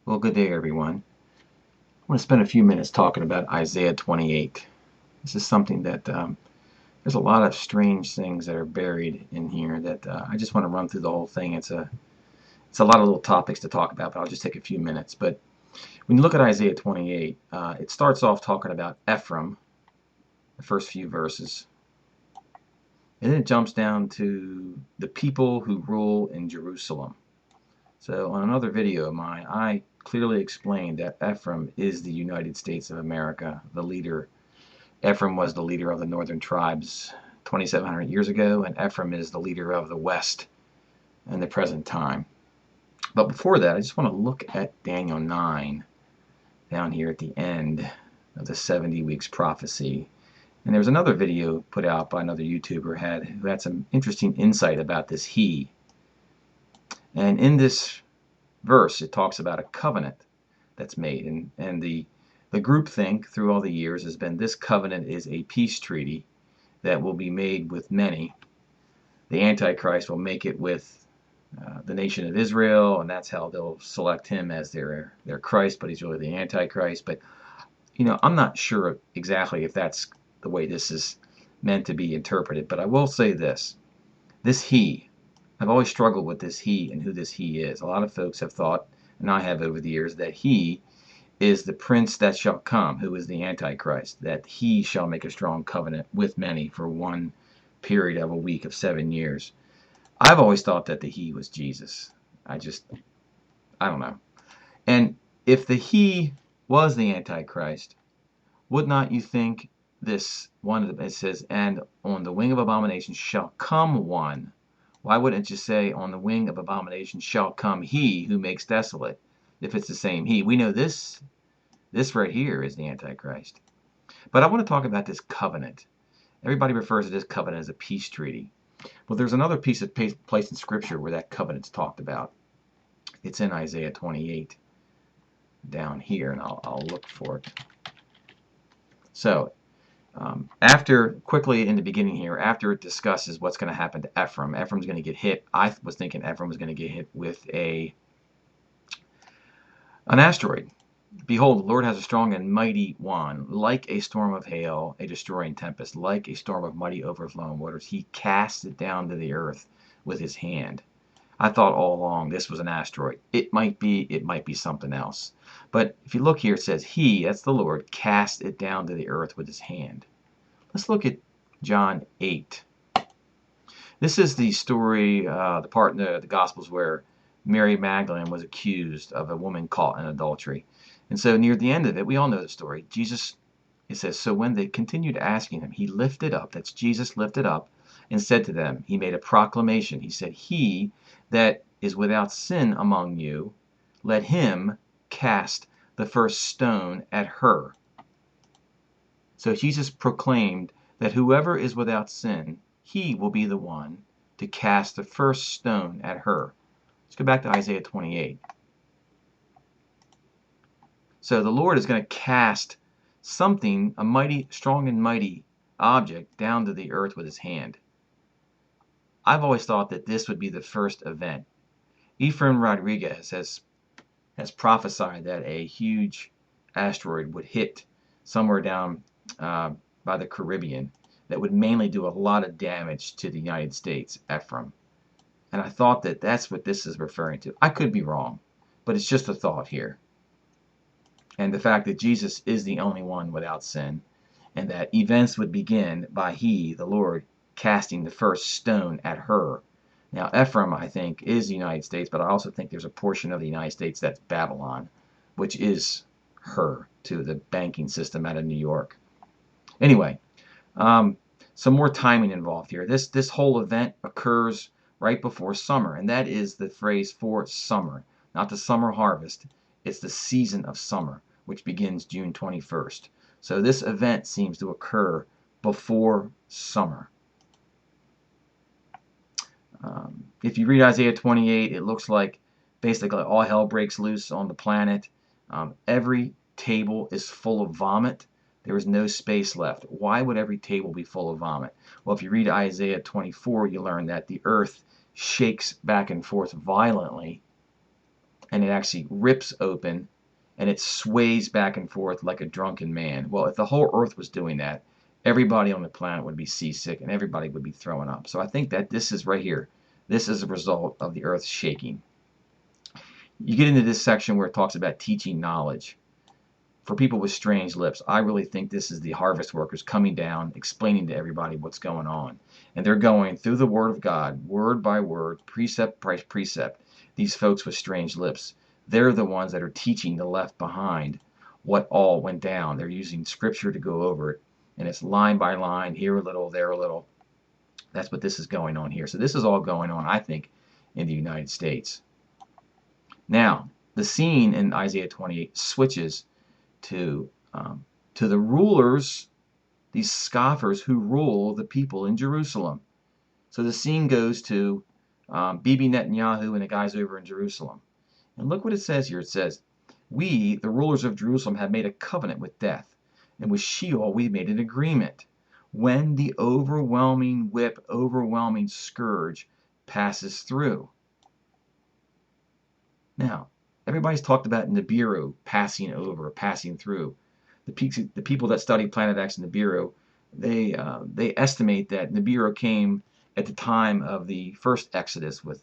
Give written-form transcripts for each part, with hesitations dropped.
Well, good day, everyone. I want to spend a few minutes talking about Isaiah 28. This is something that there's a lot of strange things that are buried in here that I just want to run through the whole thing. It's a lot of little topics to talk about, but I'll just take a few minutes. But when you look at Isaiah 28, it starts off talking about Ephraim, the first few verses, and then it jumps down to the people who rule in Jerusalem. So on another video of mine, I clearly explained that Ephraim is the United States of America, the leader. Ephraim was the leader of the northern tribes 2,700 years ago, and Ephraim is the leader of the West in the present time. But before that, I just want to look at Daniel 9 down here at the end of the 70 weeks prophecy. And there was another video put out by another YouTuber who had some interesting insight about this he. And in this verse, it talks about a covenant that's made. And the groupthink through all the years has been this covenant is a peace treaty that will be made with many. The Antichrist will make it with the nation of Israel, and that's how they'll select him as their Christ, but he's really the Antichrist. But, I'm not sure exactly if that's the way this is meant to be interpreted. But I will say this he, I've always struggled with this he and who this he is. A lot of folks have thought, and I have over the years, that he is the prince that shall come, who is the Antichrist, that he shall make a strong covenant with many for one period of a week of 7 years. I've always thought that the he was Jesus. I don't know. And if the he was the Antichrist, would not you think this one, it says, and on the wing of abomination shall come one. Why wouldn't it just say, on the wing of abomination shall come he who makes desolate, if it's the same he? We know this right here is the Antichrist. But I want to talk about this covenant. Everybody refers to this covenant as a peace treaty. Well, there's another place in Scripture where that covenant's talked about. It's in Isaiah 28 down here, and I'll look for it. So, after, quickly in the beginning here, after it discusses what's going to happen to Ephraim, Ephraim's going to get hit. I was thinking Ephraim was going to get hit with an asteroid. Behold, the Lord has a strong and mighty one, like a storm of hail, a destroying tempest, like a storm of mighty overflowing waters. He casts it down to the earth with his hand. I thought all along this was an asteroid. It might be something else. But if you look here, it says he, that's the Lord, cast it down to the earth with his hand. Let's look at John 8. This is the story, the part in the Gospels where Mary Magdalene was accused of a woman caught in adultery. And so near the end of it, we all know the story. Jesus, it says, so when they continued asking him, he lifted up, that's Jesus lifted up, and said to them, he made a proclamation. He said, he that is without sin among you, let him cast the first stone at her. So Jesus proclaimed that whoever is without sin, he will be the one to cast the first stone at her. Let's go back to Isaiah 28. So the Lord is going to cast something, a mighty, strong and mighty object, down to the earth with his hand. I've always thought that this would be the first event. Ephraim Rodriguez has prophesied that a huge asteroid would hit somewhere down by the Caribbean that would mainly do a lot of damage to the United States, Ephraim. And I thought that that's what this is referring to. I could be wrong, but it's just a thought here. And the fact that Jesus is the only one without sin, and that events would begin by he, the Lord, casting the first stone at her. Now, Ephraim, I think, is the United States, but I also think there's a portion of the United States that's Babylon, which is her, to the banking system out of New York. Anyway, some more timing involved here. This whole event occurs right before summer, and that is the phrase for summer, not the summer harvest. It's the season of summer, which begins June 21st. So this event seems to occur before summer. If you read Isaiah 28, it looks like basically all hell breaks loose on the planet. Every table is full of vomit. There is no space left. Why would every table be full of vomit? Well, if you read Isaiah 24, you learn that the earth shakes back and forth violently and it actually rips open and it sways back and forth like a drunken man. Well, if the whole earth was doing that, everybody on the planet would be seasick and everybody would be throwing up. So I think that this is right here. This is a result of the earth shaking. You get into this section where it talks about teaching knowledge for people with strange lips. I really think this is the harvest workers coming down, explaining to everybody what's going on. And they're going through the Word of God, word by word, precept by precept. These folks with strange lips, they're the ones that are teaching the left behind what all went down. They're using Scripture to go over it. And it's line by line, here a little, there a little. That's what this is going on here. So this is all going on, I think, in the United States. Now, the scene in Isaiah 28 switches to the rulers, these scoffers who rule the people in Jerusalem. So the scene goes to Bibi Netanyahu and the guys over in Jerusalem. And look what it says here. It says, "We, the rulers of Jerusalem, have made a covenant with death, and with Sheol we made an agreement. When the overwhelming whip, overwhelming scourge passes through." Now, everybody's talked about Nibiru passing over, passing through. The people that study Planet X and Nibiru, they estimate that Nibiru came at the time of the first Exodus, with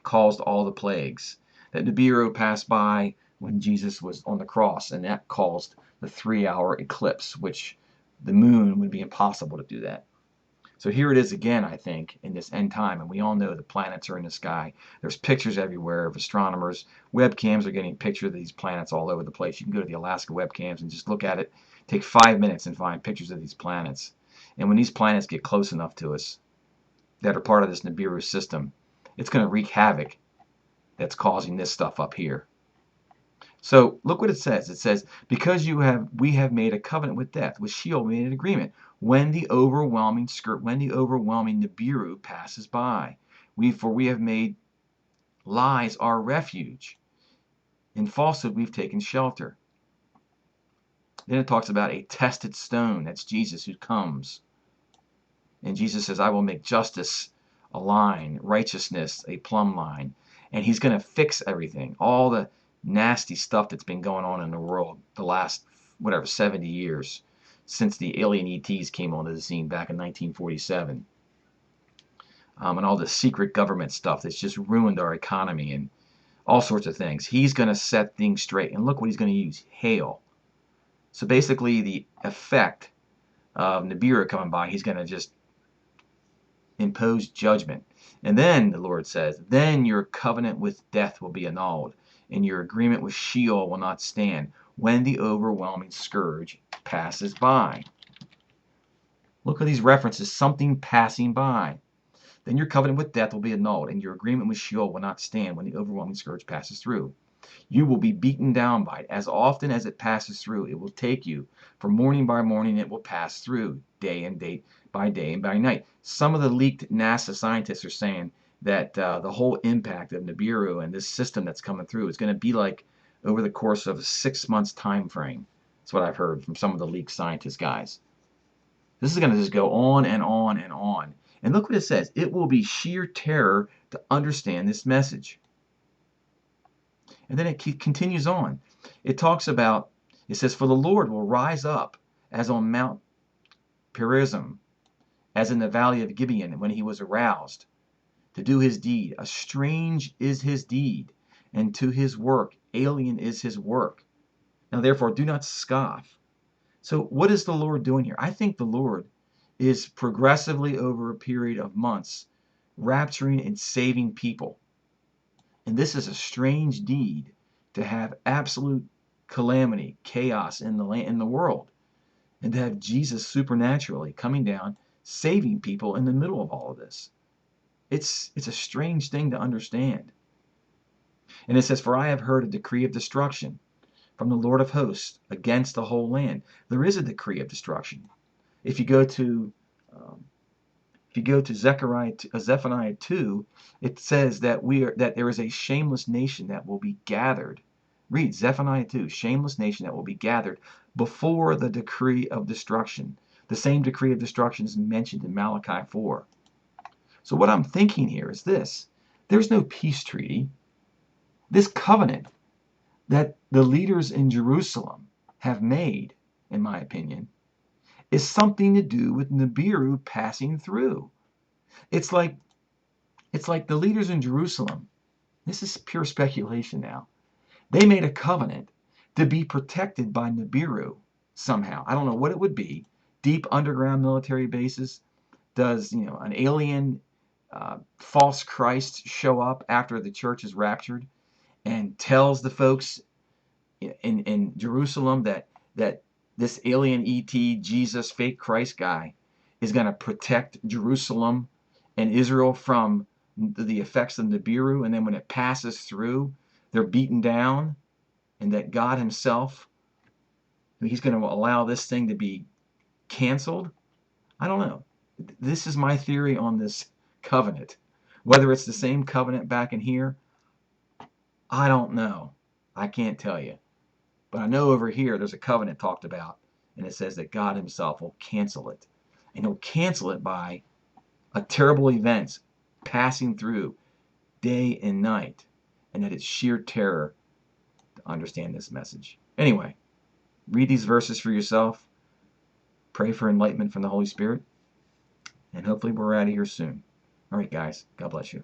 caused all the plagues. That Nibiru passed by when Jesus was on the cross, and that caused the 3-hour eclipse, which the moon would be impossible to do that. So here it is again, I think, in this end time, and we all know the planets are in the sky. There's pictures everywhere of astronomers. Webcams are getting pictures of these planets all over the place. You can go to the Alaska webcams and just look at it. Take 5 minutes and find pictures of these planets. And when these planets get close enough to us that are part of this Nibiru system, it's going to wreak havoc that's causing this stuff up here. So look what it says. It says, "Because we have made a covenant with death, with Sheol we made an agreement. When the overwhelming Nibiru passes by, for we have made lies our refuge. In falsehood we've taken shelter." Then it talks about a tested stone. That's Jesus who comes. And Jesus says, "I will make justice a line, righteousness a plumb line." And he's going to fix everything. All the nasty stuff that's been going on in the world the last, 70 years since the alien ETs came onto the scene back in 1947. And all the secret government stuff that's just ruined our economy and all sorts of things. He's going to set things straight. And look what he's going to use, hail. So basically the effect of Nibiru coming by, he's going to just impose judgment. And then the Lord says, "Then your covenant with death will be annulled, and your agreement with Sheol will not stand when the overwhelming scourge passes by." Look at these references, something passing by. "Then your covenant with death will be annulled, and your agreement with Sheol will not stand when the overwhelming scourge passes through. You will be beaten down by it. As often as it passes through, it will take you. For morning by morning it will pass through, day and day and by night." Some of the leaked NASA scientists are saying that the whole impact of Nibiru and this system that's coming through is going to be like over the course of a 6 months time frame. That's what I've heard from some of the leaked scientist guys. This is going to just go on and on and on. And look what it says. It will be sheer terror to understand this message. And then it continues on. It talks about, it says, "For the Lord will rise up as on Mount Perizim, as in the valley of Gibeon when he was aroused, to do his deed. A strange is his deed, and to his work alien is his work. Now therefore do not scoff." So what is the Lord doing here? I think the Lord is progressively over a period of months rapturing and saving people. And this is a strange deed, to have absolute calamity, chaos in the world, and to have Jesus supernaturally coming down, saving people in the middle of all of this. It's a strange thing to understand. And it says, "For I have heard a decree of destruction from the Lord of hosts against the whole land." There is a decree of destruction. If you go to Zephaniah 2, it says that there is a shameless nation that will be gathered. Read Zephaniah 2, shameless nation that will be gathered before the decree of destruction. The same decree of destruction is mentioned in Malachi 4. So what I'm thinking here is this. There's no peace treaty. This covenant that the leaders in Jerusalem have made, in my opinion, is something to do with Nibiru passing through. It's like the leaders in Jerusalem. This is pure speculation now. They made a covenant to be protected by Nibiru somehow. I don't know what it would be. Deep underground military bases. Does an alien false Christ show up after the church is raptured and tells the folks in Jerusalem that this alien ET Jesus fake Christ guy is going to protect Jerusalem and Israel from the effects of Nibiru, and then when it passes through, they're beaten down, and that God Himself, He's going to allow this thing to be canceled. I don't know. This is my theory on this covenant. Whether it's the same covenant back in here, I don't know. I can't tell you. But I know over here there's a covenant talked about, and it says that God Himself will cancel it. And He'll cancel it by a terrible event passing through day and night, and that it's sheer terror to understand this message. Anyway, read these verses for yourself, pray for enlightenment from the Holy Spirit, and hopefully we're out of here soon. All right, guys, God bless you.